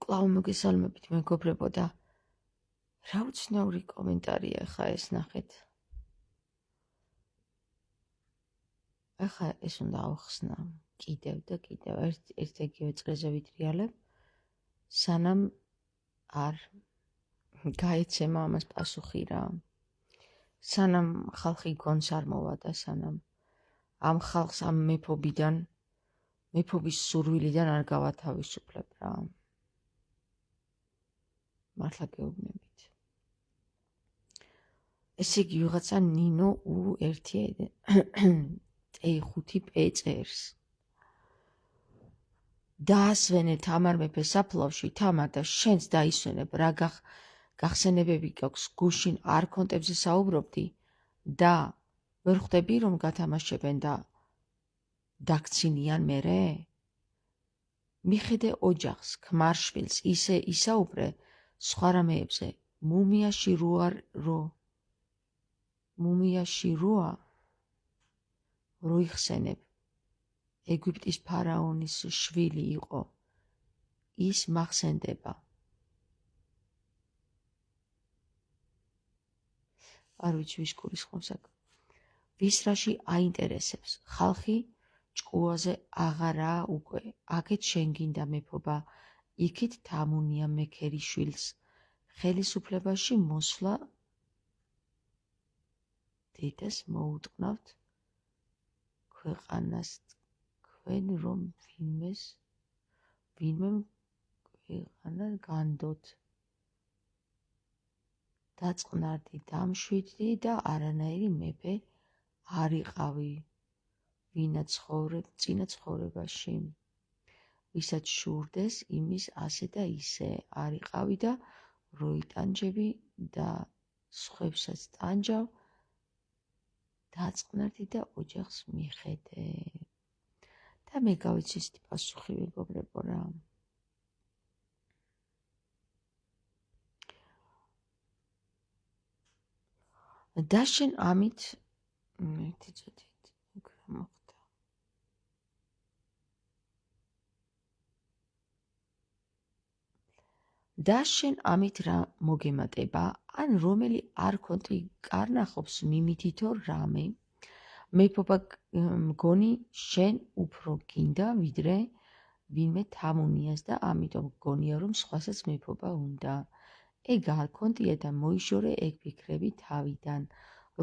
კлау მოგესალმებით მეგობრებო და რა უცნაური კომენტარია ხა ეს ნახეთ. ახლა ეს უნდა ავხსნა კიდევ და კიდევ ერთ იგივე წრეზე ვიტრიალებ, სანამ არ გაეცემა ამას პასუხი რა. სანამ ხალხი გონს არ მოვა და სანამ ამ ხალხს ამ მეფობის სურვილიდან არ გავათავისუფლებ რა. მართლა გეუბნებით. ესე იგი ვიღაცა ნინო U1T5P წერს. დაასვენე თამარ მეფეს საფლავში, თამარ და შენც დაისვენებ რა გახსენებები გაქვს გუშინ არქონტებზე საუბრობდი და ვერ ხვდები რომ გათამაშებენ და დაქცინიან მერე? მიხედე ოჯახს, ქმარშვილს ისე ისაუბრე სხვა რამეებზე, მუმიაში როა როიხსენებ, ეგვიპტის ფარაონის შვილი იყო, ის მახსენდება. არ ვიცი ვის გულისხმობს აქ. ვის რაში აინტერესებს, ხალხი ჭკუაზე აღარაა უკვე, აქეთ შენ გინდა მეფობა, იქით თამუნია მექერიშვილს ხელისუფლებაში მოსვლა დედას მოუტყნავთ ქვეყანას თქვენ რომ ვინმე ქვეყანა განდოთ. დაწყნარდი დამშვიდდი და არანაირი მეფე არ იყავი წინა ცხოვრებაში. ვისაც შურდეს იმის ასე და ისე არ იყავი და როიტანჯები და სხვებსაც ტანჯავ, დაწყნარდი და ოჯახს მიხედე. და მე გავიცი ისეთი პასუხი მეგობრებო რა. და შენ ამით ერთი წუთით რა მოხდა. და შენ ამით რა მოგემატება, ან რომელი არქონტი კარნახობს მიმითითო რამე, მეფობა მგონი შენ უფრო გინდა ვიდრე ვინმე თამუნიას და ამიტომ გონია რომ სხვასაც მეფობა უნდა. ეგ არქონტია და მოიშორე ეგ ფიქრები თავიდან,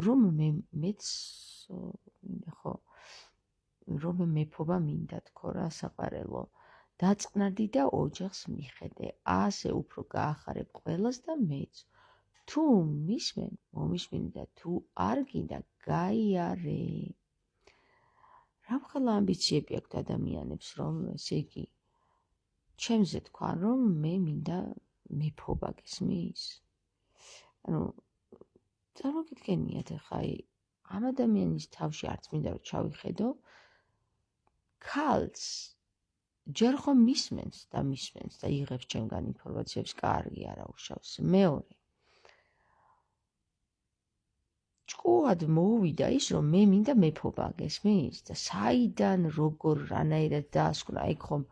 რომ მეფობა მინდა თქო რა საყარელო. დაწყნარდი და ოჯახს მიხედე, ასე უფრო გაახარებ ყველას და მეც. თუ მისმენ, მომისმენი და თუ არ გინდა, გაიარე. რამხელა ამბიციები აქვთ ადამიანებს, რომ ესე იგი ჩემზე თქვან, რომ მე მინდა მეფობა გესმის? წარმოგიდგენიათ ახლა ამ ადამიანის თავში არც მინდა რომ ჩავიხედო, ქალს ჯერ ხომ მისმენს და იღებს ჩემგან ინფორმაციებს, კარგი არა უშავს. მეორე, ჭკუად მოუვიდა ის, რომ მე მინდა მეფობა გესმის? და საიდან, როგორ, რანაირად დაასკვნა, ეგ ხომ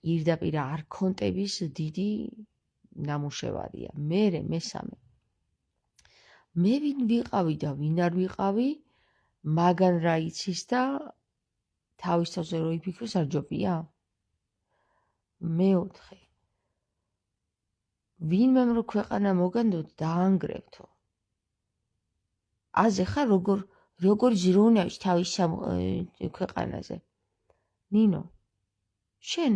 პირდაპირ არქონტების დიდი ნამუშევარია. მესამე, მე ვინ ვიყავი და ვინ არ ვიყავი, მაგან რა იცის და თავის თავზე რო იფიქროს არ ჯობია? მეოთხე, ვინმემ რო ქვეყანა მოგანდოთ დაანგრევთო. აზე ხარ როგორ ზრუნავს თავის ქვეყანაზე. ნინო, შენ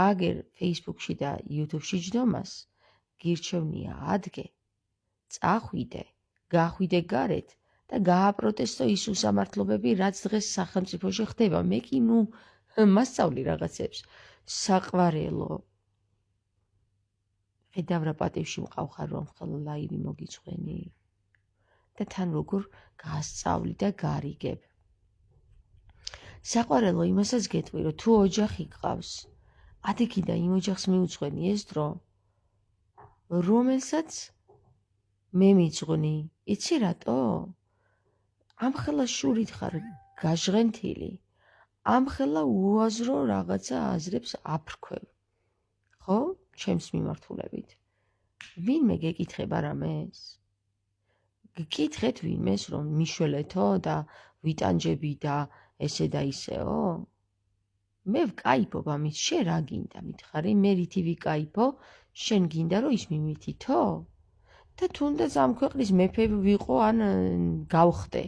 აგერ Facebook-ში და YouTube-ში ჯდომას, გირჩევნია ადგე, წახვიდე, გახვიდე გარეთ და გააპროტესტო ის უსამართლობები, რაც დღეს სახელმწიფოში ხდება. მე კი მასწავლი რაღაცებს. საყვარელო. ხედავ რა პატივში მყავხარ რომ ხოლმე ლაივი მოგიწვენი და თან როგორ გაასწავლი და გარიგებ. საყვარელო იმასაც გეტყვი, რომ თუ ოჯახი გყავს, ადიგი და იმ ოჯახს მიუძღვენი ეს დრო, რომელსაც მე მიძღვნი. იცი რატო? ამხელა შურით ხარ გაჟღენთილი, ამხელა უაზრო რაღაცა აზრებს აფრქვევ. ხო? ჩემს მიმართულებით. ვინმე გეკითხება რამეს? გკითხეთ ვინმეს, რომ მიშველეთო და ვიტანჯები და ესე და ისეო? მე ვკაიფობ ამით, შენ რა გინდა მითხარი? მე რითი ვიკაიფო? შენ გინდა რომ ის მიმითითო? და თუნდაც ამ ქვეყნის მეფე ვიყო ან გავხდე.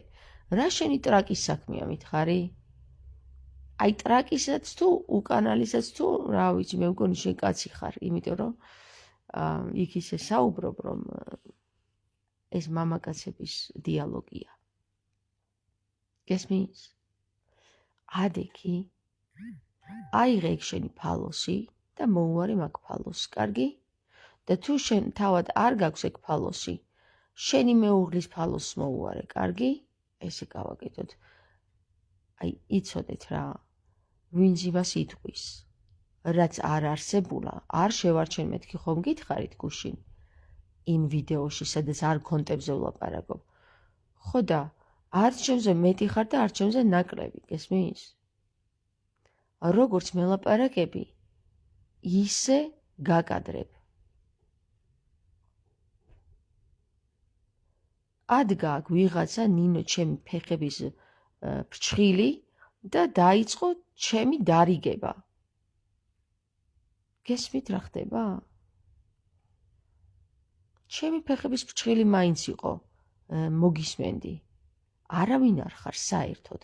რა შენი ტრაკის საქმეა მითხარი? აი ტრაკისაც თუ უკანალისაც თუ რა ვიცი, მე მგონი შენ კაცი ხარ, იმიტომ რომ იქ ისე საუბრობ, რომ ეს მამაკაცების დიალოგია. გესმის? ადექი აიღე ეგ შენი ფალოსი და მოუარე მაგ ფალოსს, კარგი? და თუ შენ თავად არ გაქვს ეგ ფალოსი, შენი მეუღლის ფალოსს მოუარე, კარგი? ესე გავაკეთოთ. აი, იცოდეთ რა, ვინც იმას იტყვის, რაც არ არსებულა, არ შევარჩენ მეთქი ხომ გითხარით გუშინ იმ ვიდეოში, სადაც არ კონტებზე ვლაპარაკობ. ხო და არც ჩემზე მეტი ხარ და არც ჩემზე ნაკლები, გესმის? როგორც მელაპარაკები, ისე გაკადრებ. ადგა აქ ვიღაცა ნინო ჩემი ფეხების ფრჩხილი და დაიწყო ჩემი დარიგება. გესმით რა ხდება? ჩემი ფეხების ფრჩხილი მაინც იყო, მოგისმენდი. არავინ არ ხარ საერთოდ.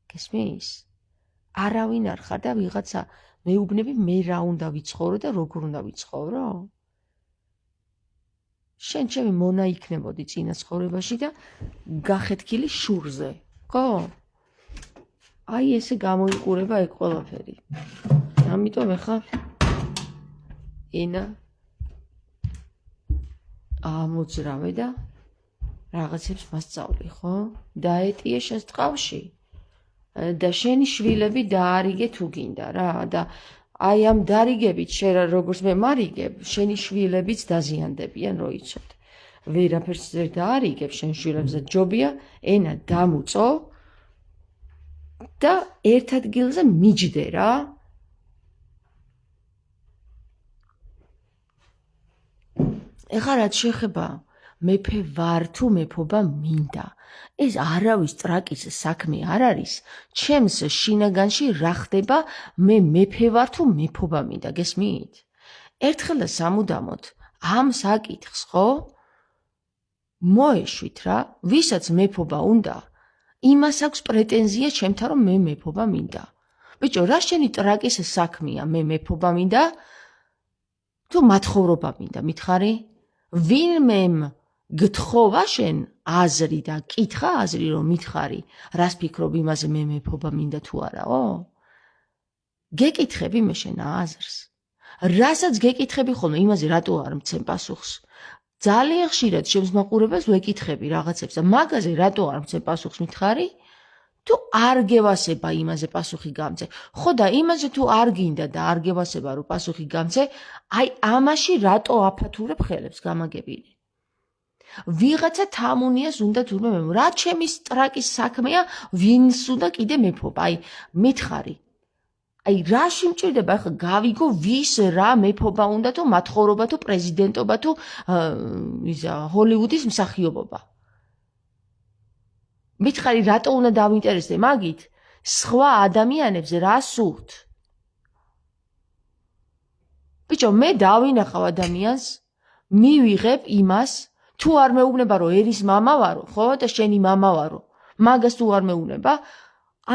გესმის? არავინ არ ხარ და ვიღაცა მეუბნები მე რა უნდა ვიცხოვრო და როგორ უნდა ვიცხოვრო? შენ ჩემი მონა იქნებოდი წინა ცხოვრებაში და გახეთქილი შურზე, ხო? აი ესე გამოიყურება ეგ ყველაფერი. ამიტომ ეხა ენა ამოძრავე და რაღაცებს მასწავლი, ხო? დაეტიე შენს ტყავში და შენი შვილები დაარიგე თუ გინდა რა და აი ამ დარიგებით შენ როგორც მე მარიგებ, შენი შვილებიც დაზიანდებიან, რო იცოდ. ვერაფერს ვერ დაარიგებ შენ შვილებზე, ჯობია ენა დამუწო და ერთ ადგილზე მიჯდე რა. ეხლა რაც შეეხება მეფე ვარ თუ მეფობა მინდა. ეს არავის ტრაკის საქმე არ არის. ჩემს შინაგანში რა ხდება, მე მეფე ვარ თუ მეფობა მინდა, გესმით? ერთხელ და სამუდამოდ ამ საკითხს, ხო? მოეშვით რა, ვისაც მეფობა უნდა, იმას აქვს პრეტენზია ჩემთან, რომ მე მეფობა მინდა. ბიჭო, რა შენი ტრაკის საქმეა, მე მეფობა მინდა? თუ მათხოვრობა მინდა, მითხარი? ვინმემ გთხოვა შენ აზრი და კითხა აზრი რომ მითხარი, რას ფიქრობ იმაზე მე მეფობა მინდა თუ არაო? გეკითხები მე შენ აზრს. რასაც გეკითხები ხოლმე იმაზე რატო არ მცემ პასუხს? ძალიან ხშირად ჩემს მაყურებელს ვეკითხები რაღაცებს და მაგაზე რატო არ მცემ პასუხს მითხარი? თუ არ გევასება იმაზე პასუხი გამცე. ხო და იმაზე თუ არ გინდა და არ გევასება რომ პასუხი გამცე, აი ამაში რატო აფათურებ ხელებს გამაგებინე? ვიღაცა თამუნიას უნდა თურმე მე რა ჩემი ტრაკის საქმეა, ვინს უნდა კიდე მეფობა? აი მითხარი. აი რაში მჭირდება ახლა გავიგო ვის რა მეფობა უნდა თუ მათხოვრობა თუ პრეზიდენტობა თუ ჰოლივუდის მსახიობობა. მითხარი რატო უნდა დავინტერესდე მაგით? სხვა ადამიანებს რა სურთ? ბიჭო, მე დავინახავ ადამიანს, მივიღებ იმას, თუ არ მეუბნება რომ ერის მამა ვარო, ხო და შენი მამა ვარო. მაგას თუ არ მეუბნება,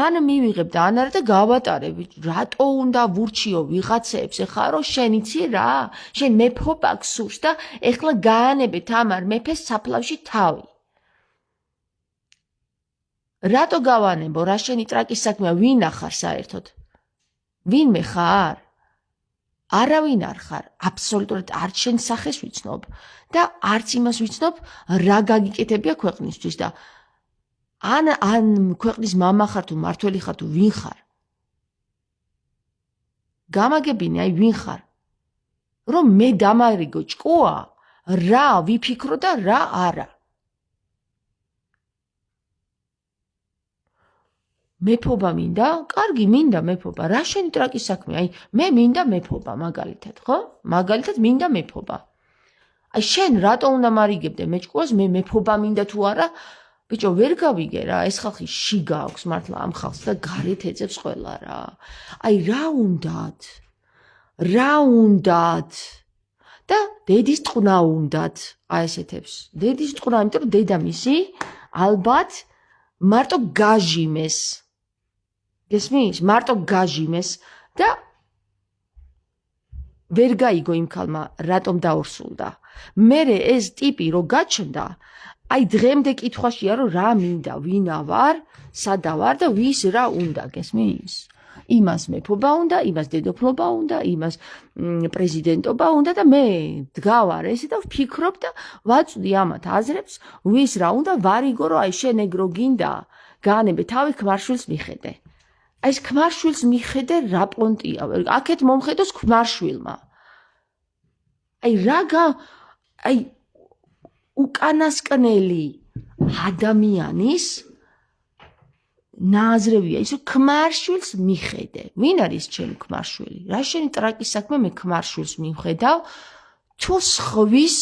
ან მივიღებ და ან არა და გავატარებ. რატო უნდა ვურჩიო ვიღაცებს ეხლა რომ შენ იცი რა? შენ მეფობა გსურს და ეხლა გაანებე თამარ მეფეს საფლავში თავი. რატო გავანებო? რა შენი ტრაკის საქმეა? ვინ ახარ საერთოდ? ვინმე ხარ? არავინ არ ხარ, აბსოლუტურად არც შენ სახეს ვიცნობ და არც იმას ვიცნობ რა გაგიკეთებია ქვეყნისთვის და ან ქვეყნის მამა ხარ თუ მართველი ხარ თუ ვინ ხარ? გამაგებინე, აი ვინ ხარ? რომ მე დამარიგო ჭკუა, რა ვიფიქრო და რა არა. მეფობა მინდა? კარგი, მინდა მეფობა. რა შენი ტრაკის საქმე? აი, მე მინდა მეფობა, მაგალითად, ხო? მაგალითად მინდა მეფობა. აი, შენ რატო უნდა მარიგებდე მეჭკუას, მე მეფობა მინდა თუ არა? ბიჭო, ვერ გავიგე რა, ეს ხალხი შიგა აქვს მართლა ამ ხალხს და გარეთ ეძებს ყველა რა. აი, რა უნდათ? რა უნდათ? და დედის ტყნა უნდათ, აი ესეთებს. დედის ტყნა, იმიტომ რომ დედამისი ალბათ მარტო გაჟიმეს. გესმის? მარტო გაჟიმეს და ვერ გაიგო იმ ქალმა რატომ დაორსულდა. მერე ეს ტიპი რო გაჩნდა, აი დღემდე კითხვაშია რომ რა მინდა, ვინა ვარ, სადა ვარ და ვის რა უნდა, გესმის? იმას მეფობა უნდა, იმას დედოფლობა უნდა, იმას პრეზიდენტობა უნდა და მე დგავარ ესე და ვფიქრობ და ვაწვდი ამათ აზრებს, ვის რა უნდა, ვარიგო რომ აი შენ ეგრო გინდა, განებე თავი ქმარშვილს მიხედე. აი ეს ქმარშვილს მიხედე რა პონტია, აქეთ მომხედოს ქმარშვილმა. აი აი უკანასკნელი ადამიანის ნააზრევია ის რომ ქმარშვილს მიხედე. ვინ არის ჩემი ქმარშვილი? რა შენი ტრაკის საქმე მე ქმარშვილს მივხედავ თუ სხვის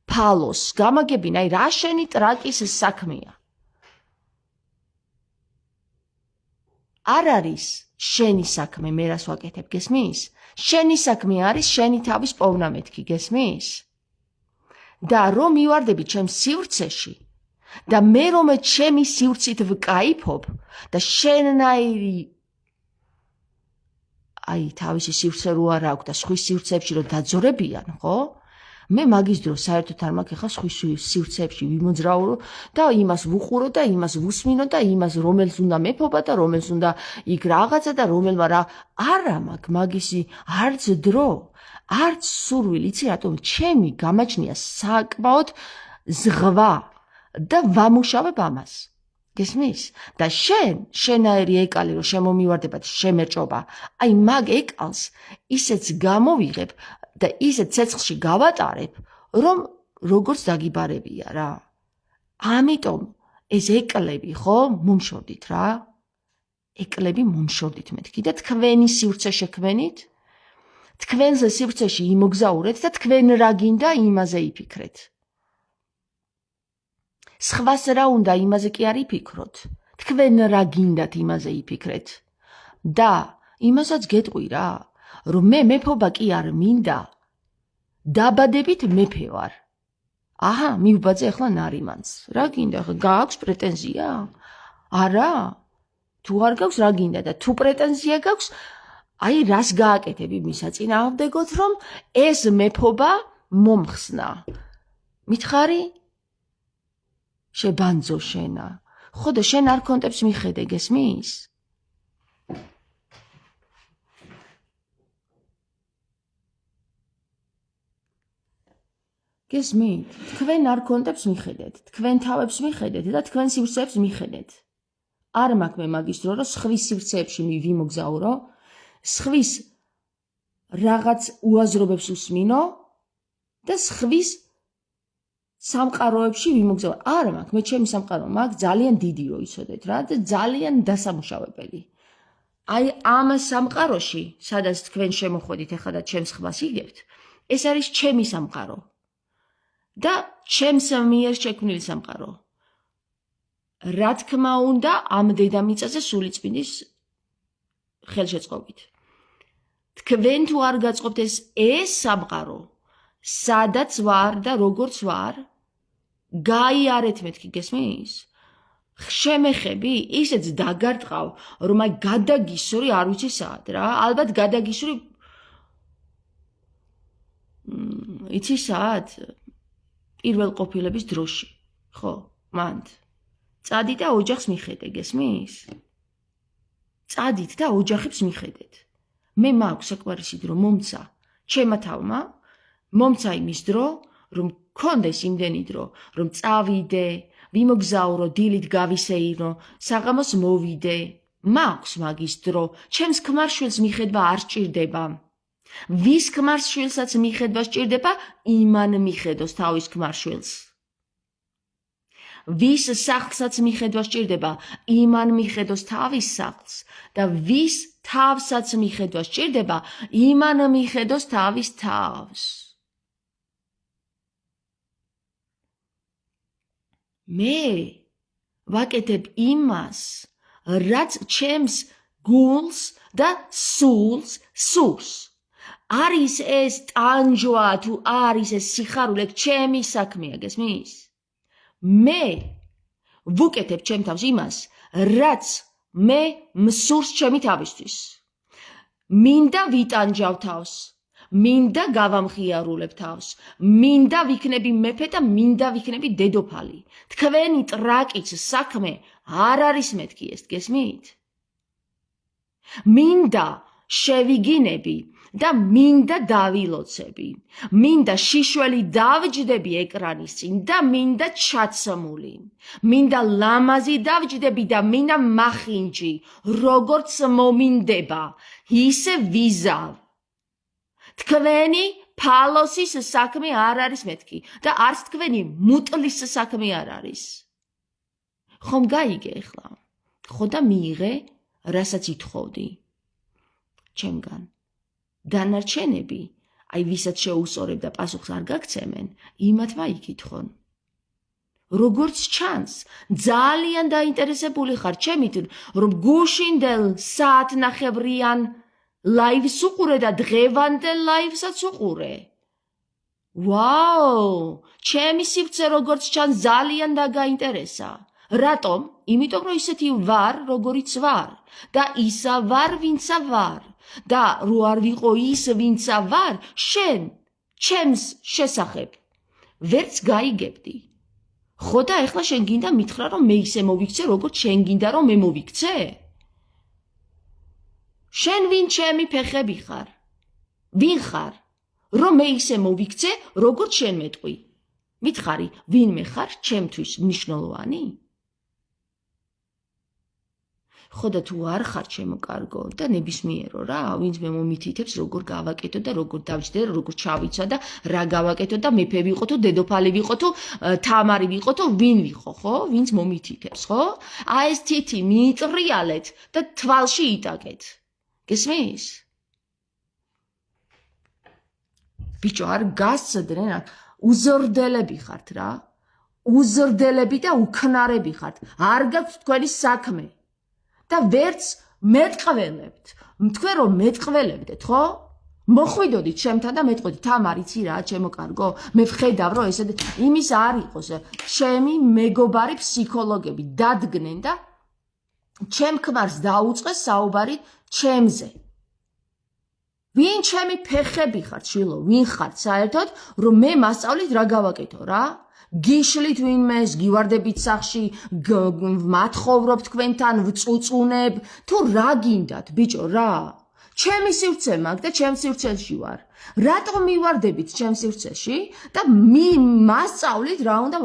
ფალოს გამაგებინა, აი რა შენი ტრაკის საქმეა? არ არის შენი საქმე, მე რას ვაკეთებ, გესმის? შენი საქმე არის შენი თავის პოვნა მეთქი, გესმის? და რომ მივარდები ჩემს სივრცეში და მე რომ ჩემი სივრცით ვკაიფობ და შენნაირი აი თავისი სივრცე რო არ აქვს და სხვის სივრცეებში რო დაძორებიან, ხო? მე მაგის დროს საერთოდ არ მაქვს ახლა სხვის სივრცეებში ვიმოძრაურო და იმას ვუყურო და იმას ვუსმინო და იმას რომელს უნდა მეფობა და რომელს უნდა იქ რაღაცა და რომელმა რა არა მაქვს მაგისი არც დრო, არც სურვილი, იცი რატომ ჩემი გამაჩნია საკმაოდ ზღვა და ვამუშავებ ამას. გესმის? და შენაერი ეკალი რომ შემომივარდება და შემერჭობა, აი მაგ ეკალს ისეც გამოვიღებ და ისე ცეცხლში გავატარებ, რომ როგორც დაგიბარებია რა. ამიტომ ეს ეკლები, ხო, მომშორდით რა. ეკლები მომშორდით მეთქი და თქვენი სივრცე შექმენით, თქვენზე სივრცეში იმოგზაურეთ და თქვენ რა გინდა იმაზე იფიქრეთ. სხვას რა უნდა იმაზე კი არ იფიქროთ. თქვენ რა გინდათ იმაზე იფიქრეთ. და იმასაც გეტყვი რა, რომ მე მეფობა კი არ მინდა. დაბადებით მეფე ვარ. აჰა, მივბაძე ახლა ნარიმანს. რა გინდა, გააქვს პრეტენზია? არა? თუ არ გაქვს რა გინდა და თუ პრეტენზია გაქვს, აი რას გააკეთებ იმის საწინააღმდეგოდ, რომ ეს მეფობა მომხსნა. მითხარი? შებანძო შენა. ხო და შენ არქონტებს მიხედე, გესმის? გესმით? თქვენ არქონტებს მიხედეთ, თქვენ თავებს მიხედეთ და თქვენ სივრცეებს მიხედეთ. არ მაქვს მე მაგის დრო, რომ სხვის სივრცეებში ვიმოგზაურო, სხვის რაღაც უაზრობებს უსმინო და სხვის სამყაროებში ვიმოგზაურო. არ მაქვს, მე ჩემი სამყარო მაქვს ძალიან დიდი რო იცოდეთ რა და ძალიან დასამუშავებელი. აი ამ სამყაროში, სადაც თქვენ შემოხვედით ახლა და ჩემს ხმას იგებთ, ეს არის ჩემი სამყარო. და ჩემს მიერ შექმნილი სამყარო. რა თქმა უნდა, ამ დედამიწაზე სულიწმინდის ხელშეწყობით. თქვენ თუ არ გაწყობთ ეს სამყარო, სადაც ვარ და როგორც ვარ, გაიარეთ მეთქი, გესმის? შემეხები, ისეც დაგარტყავ, რომ აი გადაგისური არ ვიცი საათ რა, ალბათ გადაგისური იცი საათ? პირველ ყოფილების დროში, ხო, მანდ. წადით და ოჯახს მიხედე, გესმის? წადით და ოჯახებს მიხედეთ. მე მაქვს საკმარისი დრო მომცა, ჩემმა თავმა, მომცა იმის დრო, რომ გქონდეს იმდენი დრო, რომ წავიდე, ვიმოგზაურო, დილით გავისეირნო, საღამოს მოვიდე. მაქვს მაგის დრო, ჩემს ქმარშვილს მიხედვა არ სჭირდება. ვის ქმარშვილსაც მიხედვა სჭირდება, იმან მიხედოს თავის ქმარშვილს. ვის სახლსაც მიხედვა სჭირდება, იმან მიხედოს თავის სახლს და ვის თავსაც მიხედვა სჭირდება, იმან მიხედოს თავის თავს. მე ვაკეთებ იმას, რაც ჩემს გულს და სულს სურს. არის ეს ტანჯვა თუ არის ეს სიხარული, ჩემი საქმეა, გესმის? მე ვუკეთებ ჩემ თავს იმას, რაც მე მსურს ჩემი თავისთვის. მინდა ვიტანჯავ თავს, მინდა გავამხიარულებ თავს, მინდა ვიქნები მეფე და მინდა ვიქნები დედოფალი. თქვენი ტრაკიც საქმე არ არის მეთქი ეს, გესმით? მინდა შევიგინები და მინდა დავილოცები, მინდა შიშველი დავჯდები ეკრანის წინ და მინდა ჩაცმული, მინდა ლამაზი დავჯდები და მინდა მახინჯი, როგორც მომინდება, ისე ვიზავ. თქვენი ფალოსის საქმე არ არის მეთქი და არც თქვენი მუტლის საქმე არ არის. ხომ გაიგე ახლა? ხო და მიიღე, რასაც ითხოვდი ჩემგან. დანარჩენები, აი ვისაც შეუსწორებ და პასუხს არ გაგცემენ, იმათმა იკითხონ. როგორც ჩანს, ძალიან დაინტერესებული ხარ ჩემით, რომ გუშინდელ საათნახევრიან ლაივს უყურე და დღევანდელ ლაივსაც უყურე. ვაუ, ჩემი სივრცე როგორც ჩანს ძალიან დაგაინტერესა. რატომ? იმიტომ რომ ისეთი ვარ, როგორიც ვარ და ისა ვარ, ვინცა ვარ. და რო არ ვიყო ის, ვინცა ვარ, შენ ჩემს შესახებ ვერც გაიგებდი. ხო და ეხლა შენ გინდა მითხრა, რომ მე ისე მოვიქცე, როგორც შენ გინდა, რომ მე მოვიქცე? შენ ვინ ჩემი ფეხები ხარ? ვინ ხარ? რომ მე ისე მოვიქცე, როგორც შენ მეტყვი. მითხარი, ვინმე ხარ ჩემთვის მნიშვნელოვანი? ხო და თუ არ ხარ ჩემო კარგო და ნებისმიერო რა, ვინც მე მომითითებს როგორ გავაკეთო და როგორ დავჯდე, როგორ ჩავიცვა და რა გავაკეთო და მეფე ვიყო თუ დედოფალი ვიყო თუ თამარი ვიყო თუ ვინ ვიყო, ხო? ვინც მომითითებს, ხო? აი ეს თითი მიიტრიალეთ და თვალში იტაკეთ. გესმის? ბიჭო, არ გასცდნენ, უზრდელები ხართ რა. უზრდელები და უქნარები ხართ. არ გაქვთ თქვენი საქმე. და ვერც მეტყველებთ. თქვენ რომ მეტყველებდეთ, ხო? მოხვიდოდით ჩემთან და მეტყვით, თამარ, იცი რა, ჩემო კარგო, მე ვხედავ, რომ ესე იმის არ იყოს, ჩემი მეგობარი ფსიქოლოგები დადგნენ და ჩემ ქმარს დაუწყეს საუბარი ჩემზე. ვინ ჩემი ფეხები ხართ, შილო, ვინ ხართ საერთოდ, რომ მე მასწავლით რა გავაკეთო რა? გიშლით ვინმეს, გივარდებით სახში, მათხოვრობ თქვენთან, ვწუწუნებ, თუ რა გინდათ, ბიჭო, რა? ჩემი სივრცე მაქვს და ჩემ სივრცეში ვარ. რატომ მივარდებით ჩემ სივრცეში და მასწავლით რა უნდა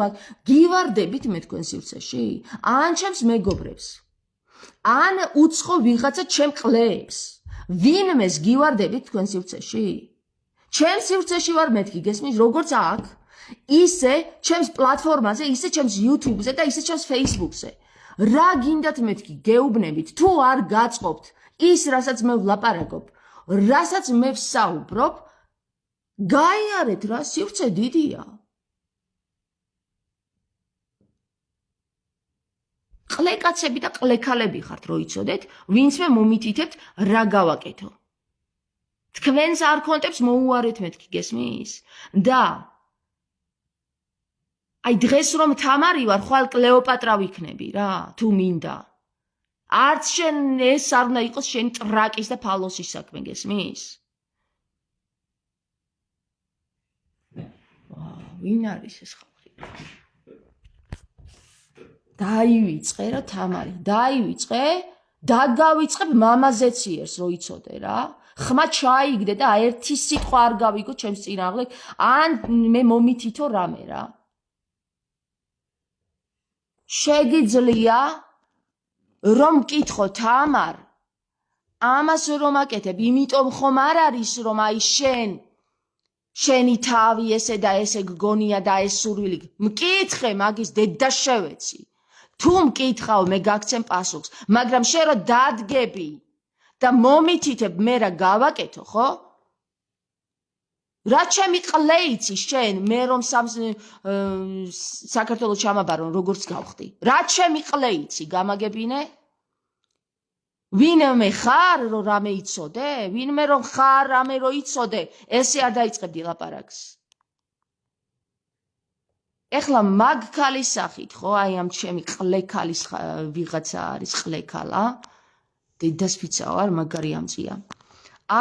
გივარდებით მე თქვენ სივრცეში? ან ჩემს მეგობრებს, ან უცხო ვიღაცა ჩემ ყლეებს. ვინმეს გივარდებით თქვენ სივრცეში? ჩემ სივრცეში ვარ მეთქი, გესმის, როგორც აქ, ისე ჩემს პლატფორმაზე, ისე ჩემს YouTube-ზე და ისე ჩემს Facebook-ზე. რა გინდათ მეთქი, გეუბნებით, თუ არ გაწყობთ ის, რასაც მე ვლაპარაკობ, რასაც მე ვსაუბრობ, გაიარეთ რა, სივრცე დიდია. ყლეკაცები და ყლექალები ხართ, რო იცოდეთ, ვინც მე მომითითებთ რა გავაკეთო. თქვენს არქონტებს მოუარეთ მეთქი, გესმის? და აი დღეს რომ თამარი ვარ, ხვალ კლეოპატრა ვიქნები რა, თუ მინდა. არც შენ ეს არ უნდა იყოს შენ ტრაკის და ფალოსის საქმე, გესმის? ვინ არის ეს ხალხი? დაივიწყე რა თამარი, დაივიწყე, დაგავიწყებ მამაზეციერს, რო იცოდე რა. ხმა ჩაიგდე და ერთი სიტყვა არ გავიგო ჩემს წინააღმდეგ, ან მე მომითითო რამე რა. შეგიძლია რომ მკითხო თამარ, ამას რომ აკეთებ, იმიტომ ხომ არ არის რომ აი შენ შენი თავი ესე და ესე გგონია და ეს სურვილი მკითხე მაგის დედა შევეცი თუ მკითხავ მე გაგცემ პასუხს მაგრამ შენ რო დადგები და მომითითებ მე რა გავაკეთო ხო რა ჩემი ყლეიცი შენ მე რომ საქართველოს ჩამაბარო როგორც გავხდი რა ჩემი ყლეიცი გამაგებინე ვინმე ხარ რომ რამე იცოდე ვინმე რომ ხარ რამე რო იცოდე ესე არ დაიწყებდი ლაპარაკს ეხლა მაგ ქალის სახით ხო აი ამ ჩემი ყლე ქალის ვიღაცა არის ყლე ქალა დედას ფიცა ვარ მაგარი ამწია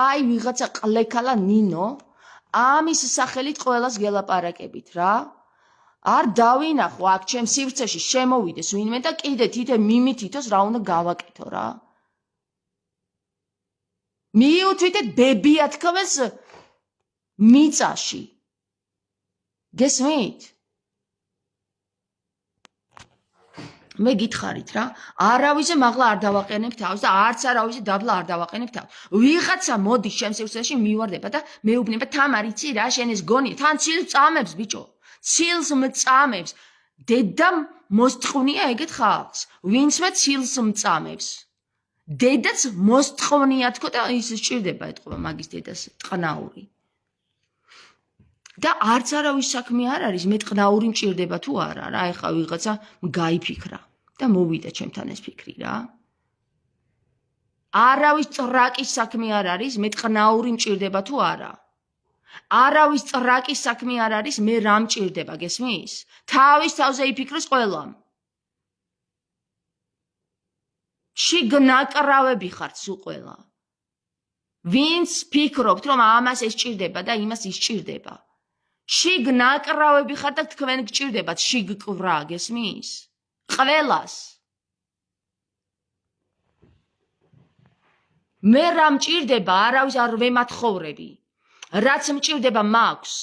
აი ვიღაცა ყლე ქალა ნინო ამის სახელით ყველას გელაპარაკებით რა არ დავინახო აქ ჩემ სივრცეში შემოვიდეს ვინმე და კიდე თითე მიმითითოს რა უნდა გავაკეთო რა მიუთითეთ ბებია თქვენს მიწაში გესმით მე გითხარით რა არავისზე მაღლა არ დავაყენებ თავს და არც არავისზე დაბლა არ დავაყენებ თავს ვიღაცა მოდის ჩემ სივრცეში მივარდება და მეუბნება თამარ იცი რა შენ ეს გონია თან ცილს წამებს ბიჭო ცილს მწამებს დედა მოსწყვნია ეგეთ ხალხს ვინცმე ცილს მწამებს დედაც მოსწყვნია თქო და ის სჭირდება ეთყობა მაგის დედას ტყნაური და არც არავის საქმე არ არის მე ტყნაური მჭირდება თუ არა რა ეხა ვიღაცა გაიფიქრა და მოვიდა ჩემთან ეს ფიქრი რა არავის ტრაკის საქმე არ არის მე ტყნაური მჭირდება თუ არა არავის ტრაკის საქმე არ არის მე რა მჭირდება გესმის თავის თავზე იფიქროს ყველამ შიგნაკრავები ხართ სულ ყველა ვინც ფიქრობთ რომ ამას ეს სჭირდება და იმას ისჭირდება შიგნაკრავები ხართ და თქვენ გჭირდებათ შიგკვრა გესმის ყველას მე რა მჭირდება არავის არ ვემათხოვრები რაც მჭირდება მაქვს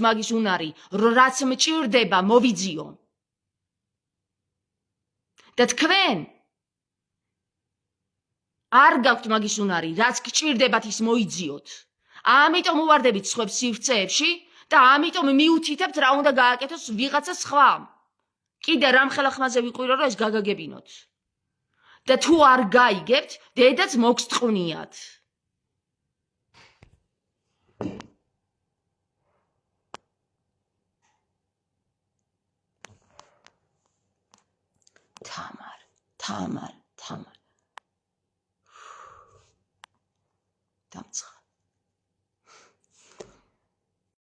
მაგის უნარი რაც მჭირდება მოვიძიო და თქვენ არ გაქვთ მაგის უნარი რაც გჭირდებათ ის მოიძიოთ ამიტომ უვარდებით სხვებს სივრცეებში და ამიტომ მიუთითებთ რა უნდა გააკეთოს ვიღაცა სხვამ კიდე რამხელა ხმაზე ვიყვირო რომ ეს გაგაგებინოთ და თუ არ გაიგებთ დედაც მოგსწყვნიათ თამარ დამცხ